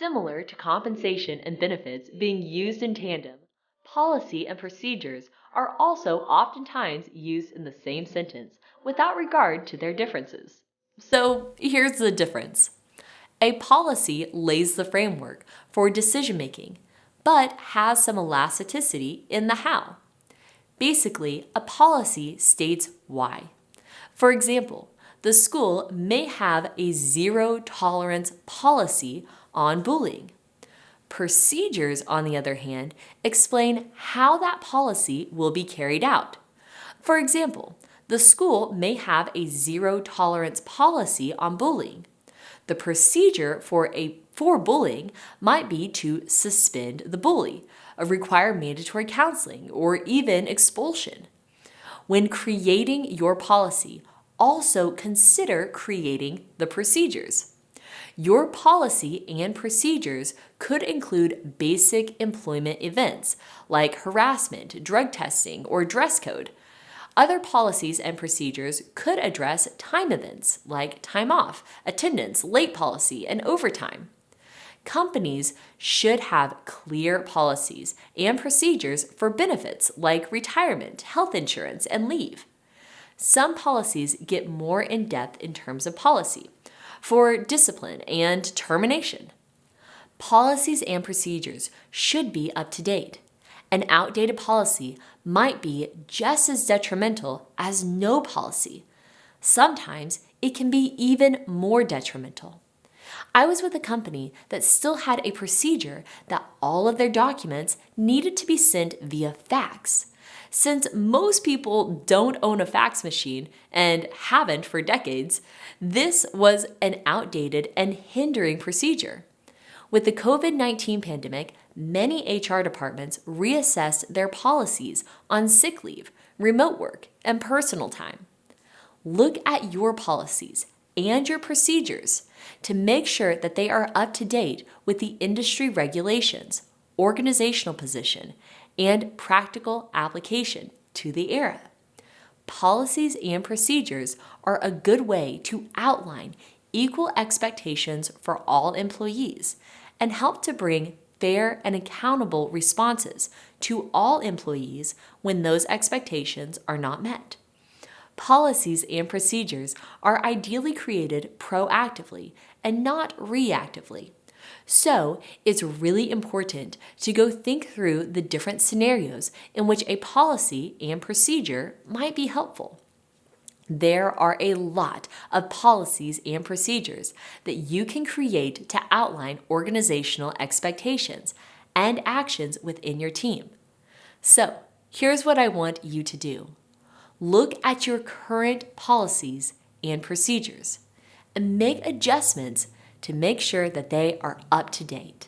Similar to compensation and benefits being used in tandem, policy and procedures are also oftentimes used in the same sentence without regard to their differences. So here's the difference. A policy lays the framework for decision making, but has some elasticity in the how. Basically, a policy states why. For example, the school may have a zero tolerance policy on bullying. Procedures, on the other hand, explain how that policy will be carried out. For example, the school may have a zero tolerance policy on bullying. The procedure for bullying might be to suspend the bully, require mandatory counseling, or even expulsion. When creating your policy, also consider creating the procedures. Your policy and procedures could include basic employment events like harassment, drug testing, or dress code. Other policies and procedures could address time events like time off, attendance, late policy, and overtime. Companies should have clear policies and procedures for benefits like retirement, health insurance, and leave. Some policies get more in depth in terms of policy for discipline and termination. Policies and procedures should be up to date. An outdated policy might be just as detrimental as no policy. Sometimes it can be even more detrimental. I was with a company that still had a procedure that all of their documents needed to be sent via fax. Since most people don't own a fax machine and haven't for decades, this was an outdated and hindering procedure. With the COVID-19 pandemic, many HR departments reassessed their policies on sick leave, remote work, and personal time. Look at your policies and your procedures to make sure that they are up to date with the industry regulations, organizational position, and practical application to the era. Policies and procedures are a good way to outline equal expectations for all employees and help to bring fair and accountable responses to all employees when those expectations are not met. Policies and procedures are ideally created proactively and not reactively. So, it's really important to go think through the different scenarios in which a policy and procedure might be helpful. There are a lot of policies and procedures that you can create to outline organizational expectations and actions within your team. So, here's what I want you to do. Look at your current policies and procedures and make adjustments to make sure that they are up to date.